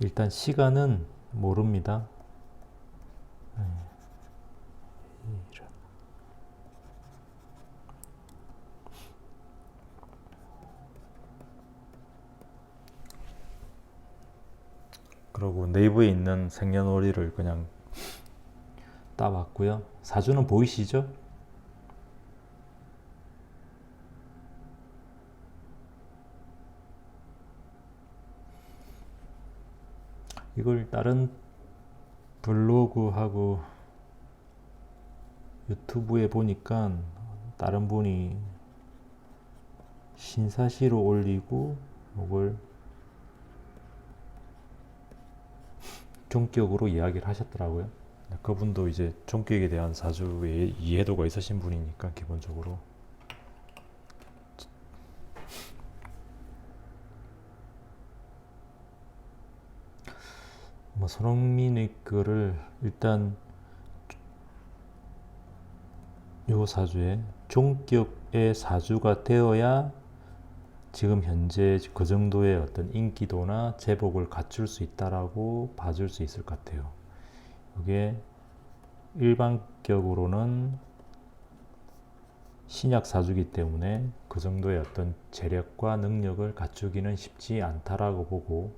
일단 시간은 모릅니다. 그리고 네이버에 있는 생년월일을 그냥 따봤고요. 사주는 보이시죠? 이걸 다른 블로그하고 유튜브에 보니까 다른 분이 신사시로 올리고 이걸 종격으로 이야기를 하셨더라고요. 그분도 이제 종격에 대한 사주의 이해도가 있으신 분이니까 기본적으로 뭐 손흥민의 거를 일단 요 사주에 종격의 사주가 되어야 지금 현재 그 정도의 어떤 인기도나 제복을 갖출 수 있다라고 봐줄 수 있을 것 같아요. 이게 일반격으로는 신약 사주기 때문에 그 정도의 어떤 재력과 능력을 갖추기는 쉽지 않다라고 보고,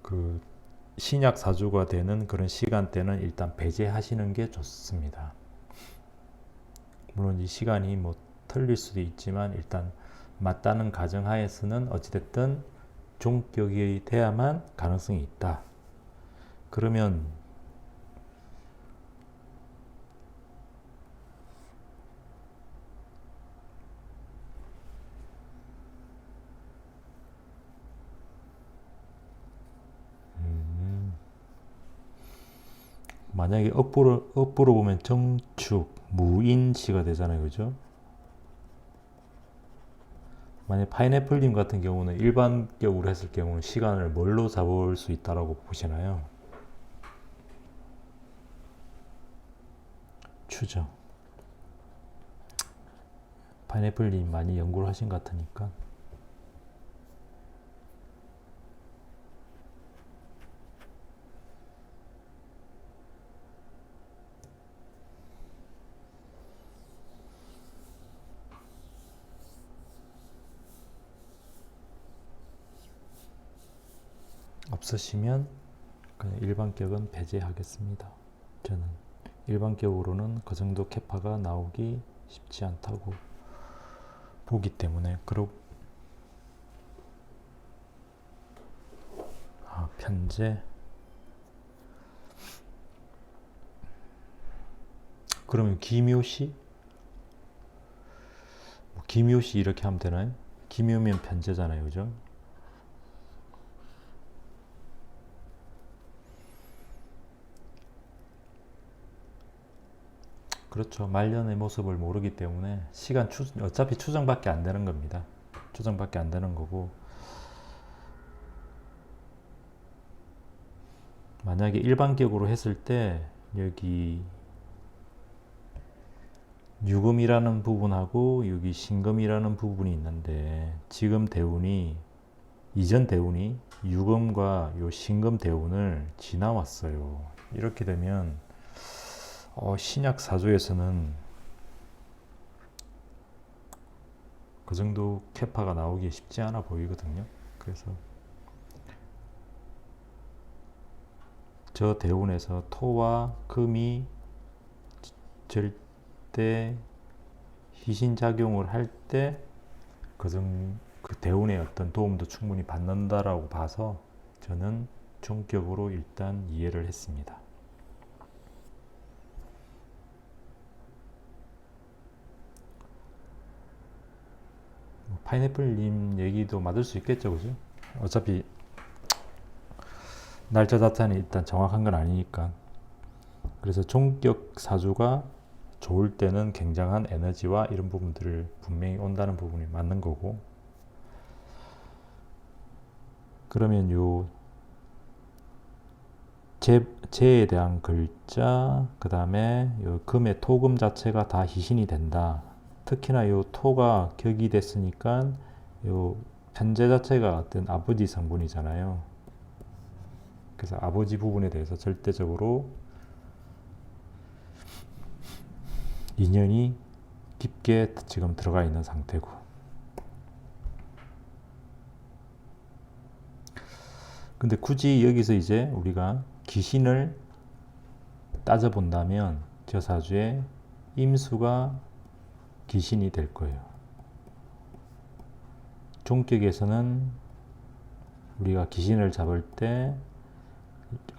그 신약 사주가 되는 그런 시간대는 일단 배제하시는 게 좋습니다. 물론 이 시간이 뭐 틀릴 수도 있지만 일단 맞다는 가정하에서는 어찌됐든 종격이 돼야만 가능성이 있다. 그러면 만약에 업보로 보면 정축, 무인시가 되잖아요. 그죠? 만약 파인애플님 같은 경우는 일반격으로 했을 경우는 시간을 뭘로 잡을 수 있다라고 보시나요? 추정. 파인애플님 많이 연구를 하신 것 같으니까. 없으시면 그냥 일반격은 배제하겠습니다. 저는 일반격으로는 그 정도 캐파가 나오기 쉽지 않다고 보기 때문에. 그리고 편제. 그러면 기묘시? 기묘시 이렇게 하면 되나요? 기묘면 편제잖아요. 그죠? 그렇죠. 말년의 모습을 모르기 때문에 시간 어차피 추정밖에 안 되는 겁니다. 추정밖에 안 되는 거고, 만약에 일반격으로 했을 때 여기 유금이라는 부분하고 여기 신금이라는 부분이 있는데, 지금 대운이 이전 대운이 유금과 요 신금 대운을 지나왔어요. 이렇게 되면 신약 사주에서는 그 정도 캐파가 나오기 쉽지 않아 보이거든요. 그래서 저 대운에서 토와 금이 절대 희신작용을 할 때 그 대운의 어떤 도움도 충분히 받는다라고 봐서 저는 종격으로 일단 이해를 했습니다. 파인애플님 얘기도 맞을 수 있겠죠, 그죠? 어차피 날짜 자체는 일단 정확한 건 아니니까. 그래서 종격 사주가 좋을 때는 굉장한 에너지와 이런 부분들을 분명히 온다는 부분이 맞는 거고, 그러면 요 재에 대한 글자, 그 다음에 요 금의 토금 자체가 다 희신이 된다. 특히나 요 토가 격이 됐으니까 요 편제 자체가 어떤 아버지 성분이잖아요. 그래서 아버지 부분에 대해서 절대적으로 인연이 깊게 지금 들어가 있는 상태고, 근데 굳이 여기서 이제 우리가 귀신을 따져본다면 저 사주에 임수가 귀신이 될 거예요. 종격에서는 우리가 귀신을 잡을 때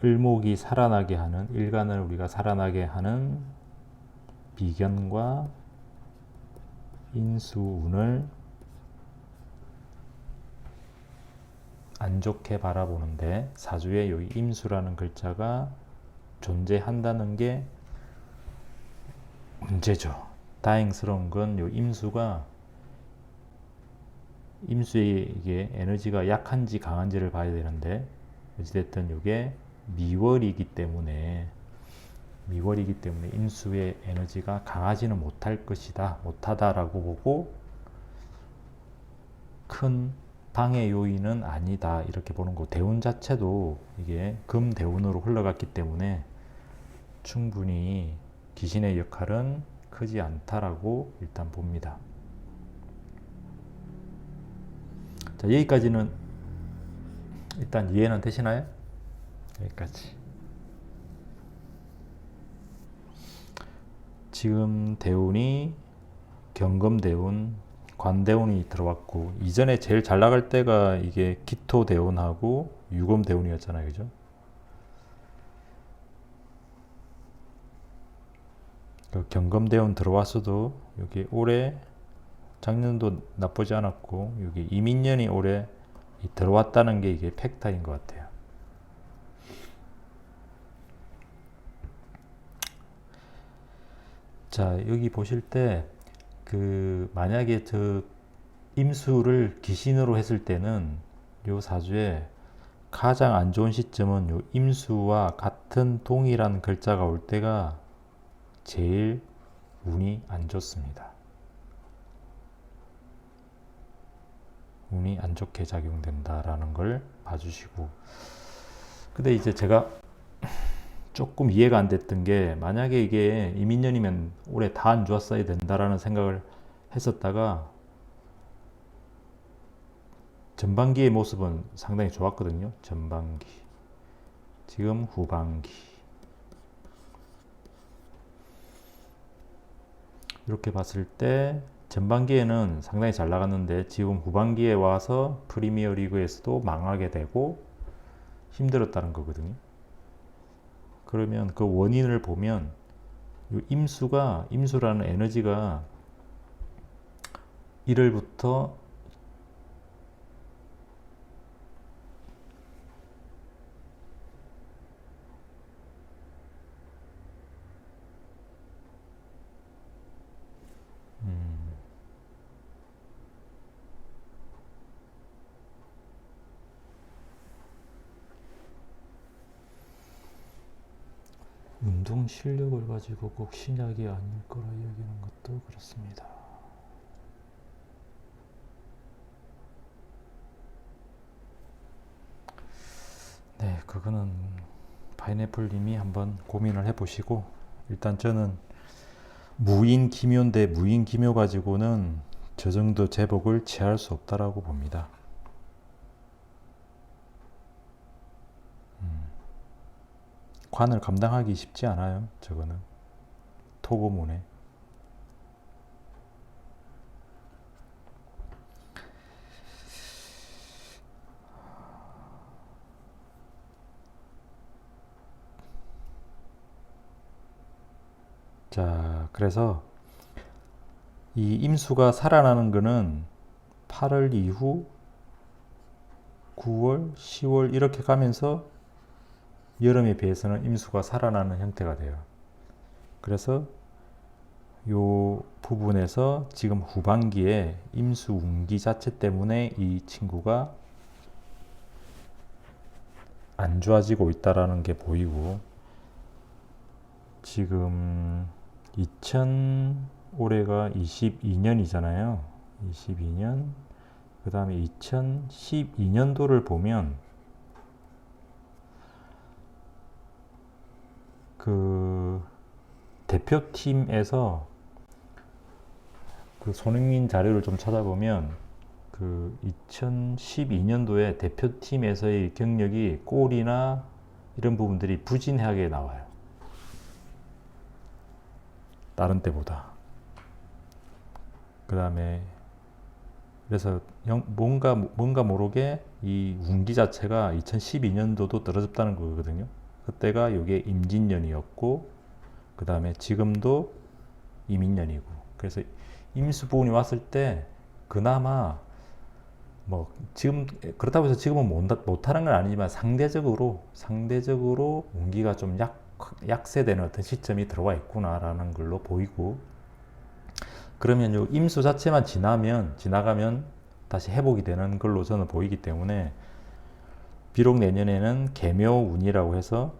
을목이 살아나게 하는, 일간을 우리가 살아나게 하는 비견과 인수운을 안 좋게 바라보는데, 사주에 여기 임수라는 글자가 존재한다는 게 문제죠. 다행스러운 건 요 임수가, 임수의 이게 에너지가 약한지 강한지를 봐야 되는데, 어찌됐든 이게 미월이기 때문에 임수의 에너지가 강하지는 못할 것이다, 못하다라고 보고, 큰 방해 요인은 아니다 이렇게 보는 거. 대운 자체도 이게 금 대운으로 흘러갔기 때문에 충분히 귀신의 역할은 크지 않다라고 일단 봅니다. 자, 여기까지는 일단 이해는 되시나요? 여기까지. 지금 대운이 경금대운, 관대운이 들어왔고, 이전에 제일 잘 나갈 때가 이게 기토대운하고 유금대운이었잖아요, 그죠? 경금대운 들어왔어도 여기 올해, 작년도 나쁘지 않았고, 여기 이민년이 올해 들어왔다는 게 이게 팩타인 것 같아요. 자, 여기 보실 때 만약에 저 임수를 귀신으로 했을 때는 요 사주에 가장 안 좋은 시점은 요 임수와 같은 동일한 글자가 올 때가 제일 운이 안 좋습니다. 운이 안 좋게 작용된다라는 걸 봐주시고, 근데 이제 제가 조금 이해가 안 됐던 게, 만약에 이게 이민년이면 올해 다 안 좋았어야 된다라는 생각을 했었다가 전반기의 모습은 상당히 좋았거든요. 전반기. 지금 후반기. 이렇게 봤을 때 전반기에는 상당히 잘 나갔는데, 지금 후반기에 와서 프리미어 리그에서도 망하게 되고 힘들었다는 거거든요. 그러면 그 원인을 보면 이 임수라는 에너지가 1월부터 운동 실력을 가지고 꼭 신약이 아닐 거라 여기는 것도 그렇습니다. 네, 그거는 파인애플님이 한번 고민을 해보시고, 일단 저는 무인 기묘인데, 무인 기묘 가지고는 저 정도 제복을 취할 수 없다라고 봅니다. 관을 감당하기 쉽지 않아요. 저거는 토고문에. 자, 그래서 이 임수가 살아나는 거는 8월 이후 9월, 10월 이렇게 가면서 여름에 비해서는 임수가 살아나는 형태가 돼요. 그래서 요 부분에서 지금 후반기에 임수 운기 자체 때문에 이 친구가 안 좋아지고 있다라는 게 보이고, 지금 올해가 22년이잖아요. 22년. 그 다음에 2012년도를 보면 그 대표팀에서 그 손흥민 자료를 좀 찾아보면 그 2012년도에 대표팀에서의 경력이 골이나 이런 부분들이 부진하게 나와요. 다른 때보다. 그 다음에 그래서 뭔가 모르게 이 운기 자체가 2012년도도 떨어졌다는 거거든요. 그때가 이게 임진년이었고, 그 다음에 지금도 이민년이고. 그래서 임수 부분이 왔을 때 그나마 뭐 지금 그렇다고 해서 지금은 못하는 건 아니지만 상대적으로 운기가 좀 약세되는 어떤 시점이 들어와 있구나라는 걸로 보이고, 그러면 요 임수 자체만 지나가면 다시 회복이 되는 걸로 저는 보이기 때문에, 비록 내년에는 계묘운이라고 해서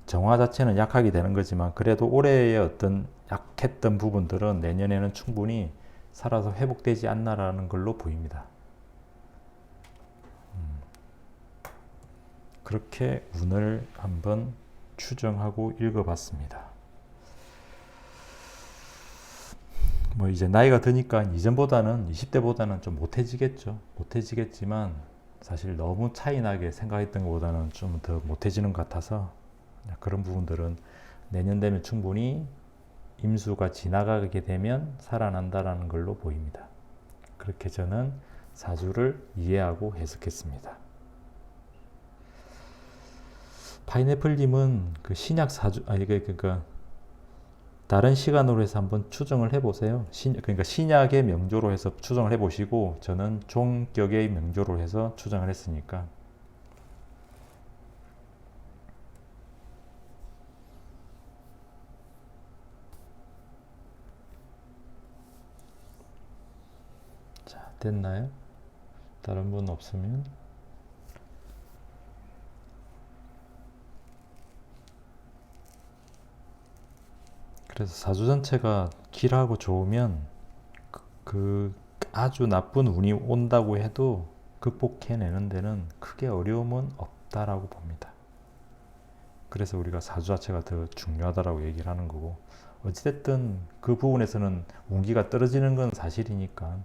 정화 자체는 약하게 되는 거지만 그래도 올해의 어떤 약했던 부분들은 내년에는 충분히 살아서 회복되지 않나라는 걸로 보입니다. 그렇게 운을 한번 추정하고 읽어봤습니다. 뭐 이제 나이가 드니까 이전보다는 20대보다는 좀 못해지겠죠. 못해지겠지만 사실 너무 차이나게 생각했던 것보다는 좀 더 못해지는 것 같아서 그런 부분들은 내년 되면 충분히 임수가 지나가게 되면 살아난다라는 걸로 보입니다. 그렇게 저는 사주를 이해하고 해석했습니다. 파인애플님은 그 신약 사주, 그러니까 다른 시간으로 해서 한번 추정을 해보세요. 그러니까 신약의 명조로 해서 추정을 해보시고, 저는 종격의 명조로 해서 추정을 했으니까. 자, 됐나요? 다른 분 없으면. 그래서 사주 전체가 길하고 좋으면 그 아주 나쁜 운이 온다고 해도 극복해내는 데는 크게 어려움은 없다라고 봅니다. 그래서 우리가 사주 자체가 더 중요하다라고 얘기를 하는 거고, 어찌됐든 그 부분에서는 운기가 떨어지는 건 사실이니까.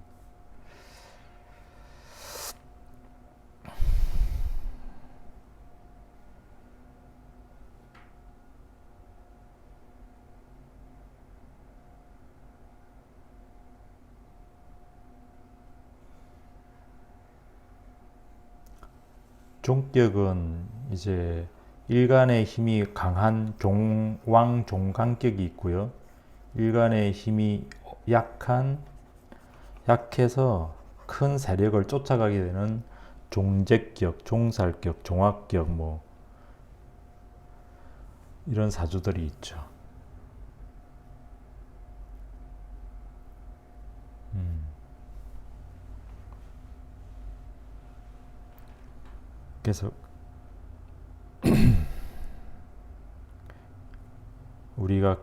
종격은 이제 일간의 힘이 강한 종강격이 있고요. 일간의 힘이 약해서 큰 세력을 쫓아가게 되는 종제격, 종살격, 종합격 뭐 이런 사주들이 있죠. 그래서 우리가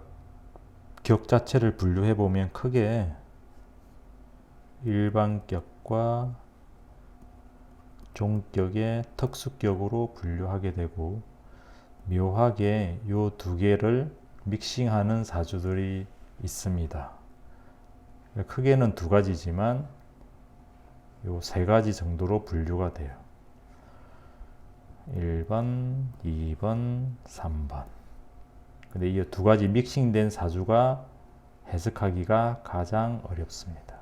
격 자체를 분류해 보면 크게 일반격과 종격의 특수격으로 분류하게 되고, 묘하게 요 두 개를 믹싱하는 사주들이 있습니다. 크게는 두 가지지만 요 세 가지 정도로 분류가 돼요. 1번, 2번, 3번. 근데 이 두 가지 믹싱된 사주가 해석하기가 가장 어렵습니다.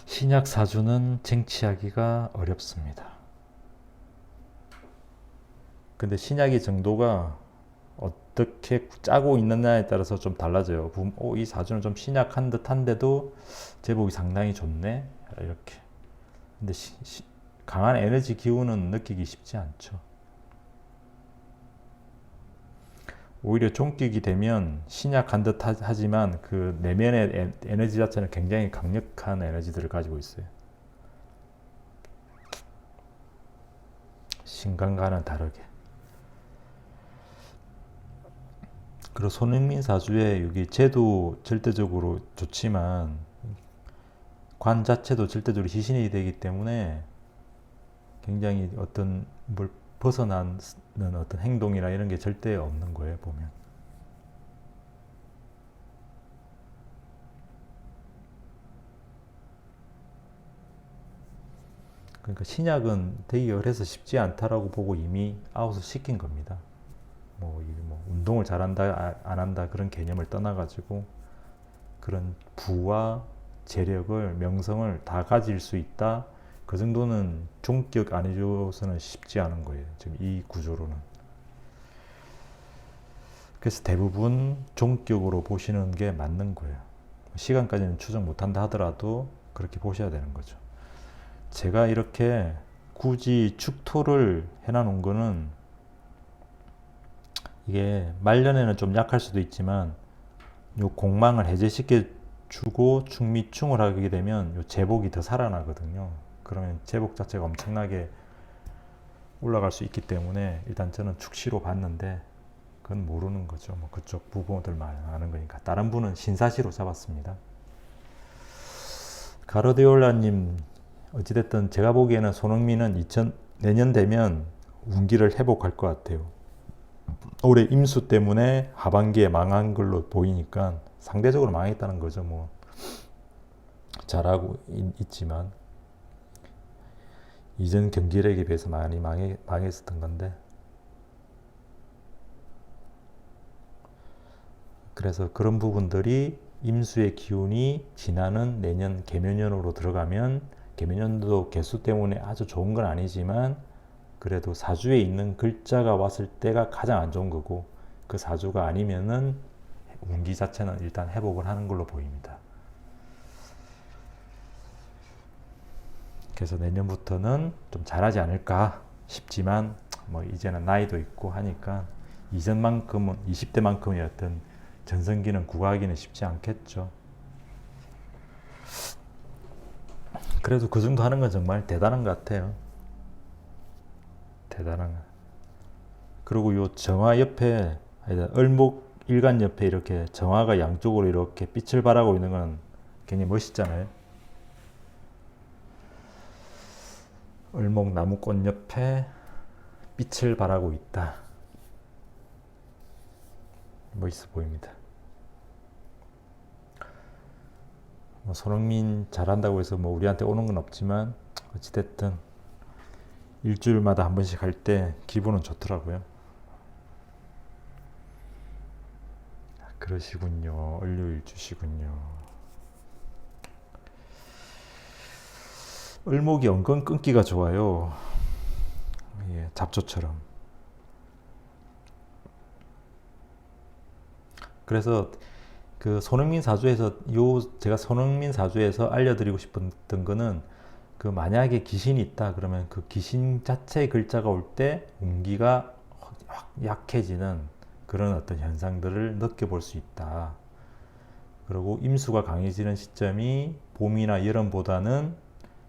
신약 사주는 쟁취하기가 어렵습니다. 근데 신약의 정도가 어떻게 짜고 있느냐에 따라서 좀 달라져요. 이 사주는 좀 신약한 듯한데도 제복이 상당히 좋네, 이렇게. 근데 강한 에너지 기운은 느끼기 쉽지 않죠. 오히려 종격이 되면 신약한 듯 하지만 그 내면의 에너지 자체는 굉장히 강력한 에너지들을 가지고 있어요. 신간과는 다르게. 그리고 손흥민 사주에 여기 재도 절대적으로 좋지만 관 자체도 절대적으로 희신이 되기 때문에 굉장히 어떤 뭘 벗어나는 어떤 행동이나 이런 게 절대 없는 거예요, 보면. 그러니까 신약은 되게 열해서 쉽지 않다라고 보고 이미 아웃을 시킨 겁니다. 뭐 운동을 잘한다 안 한다 그런 개념을 떠나가지고 그런 부와 재력을 명성을 다 가질 수 있다. 그 정도는 종격 아니줘서는 쉽지 않은 거예요. 지금 이 구조로는. 그래서 대부분 종격으로 보시는 게 맞는 거예요. 시간까지는 추정 못한다 하더라도 그렇게 보셔야 되는 거죠. 제가 이렇게 굳이 축토를 해놔놓은 거는 이게 말년에는 좀 약할 수도 있지만 요 공망을 해제시켜 주고 충미충을 하게 되면 요 제복이 더 살아나거든요. 그러면 제복 자체가 엄청나게 올라갈 수 있기 때문에 일단 저는 축시로 봤는데 그건 모르는 거죠. 뭐 그쪽 부부들만 아는 거니까. 다른 분은 신사시로 잡았습니다. 가르디올라님 어찌됐든 제가 보기에는 손흥민은 내년 되면 운기를 회복할 것 같아요. 올해 임수 때문에 하반기에 망한 걸로 보이니까 상대적으로 망했다는 거죠. 뭐 잘하고 있지만 이전 경기력에 비해서 많이 망했었던 건데, 그래서 그런 부분들이 임수의 기운이 지나는 내년 개묘년으로 들어가면, 개묘년도 개수 때문에 아주 좋은 건 아니지만 그래도 사주에 있는 글자가 왔을 때가 가장 안 좋은 거고, 그 사주가 아니면은 운기 자체는 일단 회복을 하는 걸로 보입니다. 그래서 내년부터는 좀 잘하지 않을까 싶지만 뭐 이제는 나이도 있고 하니까 이전만큼은 20대만큼의 어떤 전성기는 구가하기는 쉽지 않겠죠. 그래도 그 정도 하는 건 정말 대단한 것 같아요. 대단한 거. 그리고 요 정화 옆에, 을목 일간 옆에 이렇게 정화가 양쪽으로 이렇게 빛을 발하고 있는 건 굉장히 멋있잖아요. 을목 나무꽃 옆에 빛을 발하고 있다. 멋있어 보입니다. 뭐 손흥민 잘한다고 해서 뭐 우리한테 오는 건 없지만 어찌됐든 일주일마다 한 번씩 할 때 기분은 좋더라고요. 그러시군요. 을류일주시군요. 을목이 은근 끊기가 좋아요. 예, 잡초처럼. 그래서 그 손흥민 사주에서 제가 손흥민 사주에서 알려드리고 싶었던 거는, 그 만약에 귀신이 있다 그러면 그 귀신 자체의 글자가 올 때 운기가 확 약해지는 그런 어떤 현상들을 느껴볼 수 있다. 그리고 임수가 강해지는 시점이 봄이나 여름보다는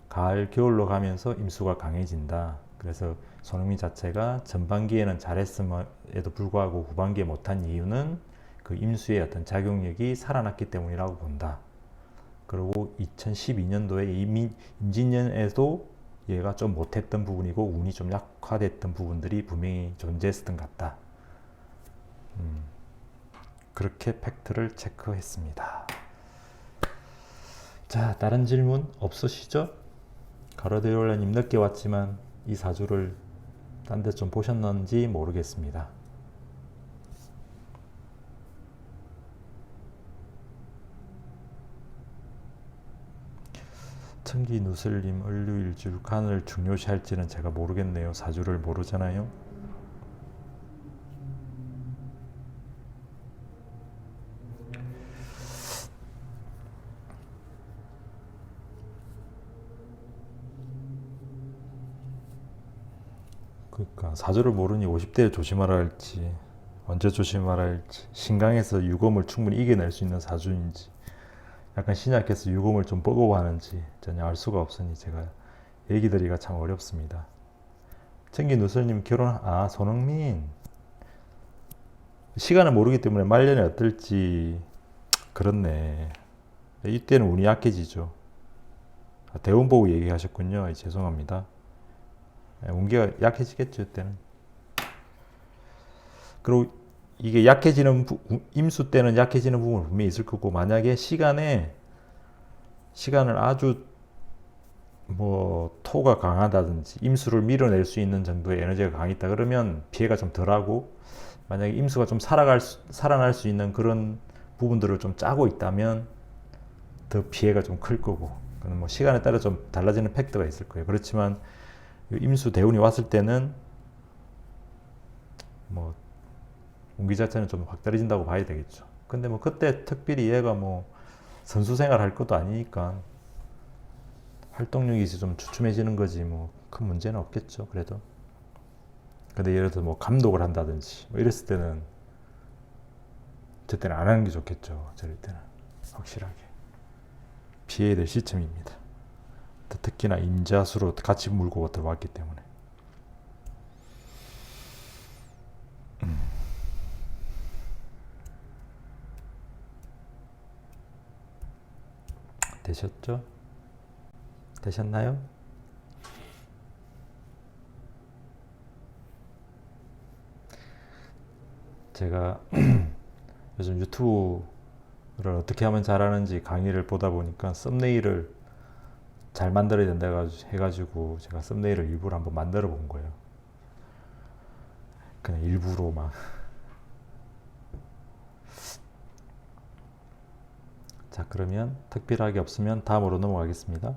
가을, 겨울로 가면서 임수가 강해진다. 그래서 손흥민 자체가 전반기에는 잘했음에도 불구하고 후반기에 못한 이유는 그 임수의 어떤 작용력이 살아났기 때문이라고 본다. 그리고 2012년도에 임진년에도 얘가 좀 못했던 부분이고 운이 좀 약화됐던 부분들이 분명히 존재했던 것 같다. 그렇게 팩트를 체크했습니다. 자, 다른 질문 없으시죠? 가르디올라님 늦게 왔지만 이 사주를 딴 데 좀 보셨는지 모르겠습니다. 청기 누슬님, 을류일주 간을 중요시할지는 제가 모르겠네요. 사주를 모르잖아요. 그러니까 사주를 모르니 50대에 조심하라 할지, 언제 조심하라 할지, 신강에서 유검을 충분히 이겨낼 수 있는 사주인지, 약간 신약해서 유검을 좀 버거워하는지 전혀 알 수가 없으니 제가 얘기 드리기가 참 어렵습니다. 청기 누설님 손흥민 시간을 모르기 때문에 말년에 어떨지. 그렇네. 이때는 운이 약해지죠. 대운 보고 얘기하셨군요. 죄송합니다. 운기가 약해지겠죠, 그때는. 그리고 이게 약해지는 임수 때는 약해지는 부분은 분명히 있을 거고, 만약에 시간을 아주 뭐 토가 강하다든지 임수를 밀어낼 수 있는 정도의 에너지가 강했다 그러면 피해가 좀 덜하고, 만약에 임수가 좀 살아날 수 있는 그런 부분들을 좀 짜고 있다면 더 피해가 좀 클 거고, 그건 뭐 시간에 따라 좀 달라지는 팩터가 있을 거예요. 그렇지만 임수 대운이 왔을 때는 뭐 운기 자체는 좀 확 떨어진다고 봐야 되겠죠. 근데 뭐 그때 특별히 얘가 뭐 선수 생활 할 것도 아니니까 활동력이 좀 주춤해지는 거지 뭐 큰 문제는 없겠죠, 그래도. 근데 예를 들어 뭐 감독을 한다든지 뭐 이랬을 때는 저 때는 안 하는 게 좋겠죠. 저럴 때는 확실하게 피해야 될 시점입니다. 특히나 임자수로 같이 물고 들어왔기 때문에. 되셨죠? 되셨나요? 제가 요즘 유튜브를 어떻게 하면 잘하는지 강의를 보다 보니까 썸네일을 잘 만들어야 된다 해가지고 제가 썸네일을 일부러 한번 만들어 본 거예요. 그냥 일부러 막. 자, 그러면 특별하게 없으면 다음으로 넘어가겠습니다.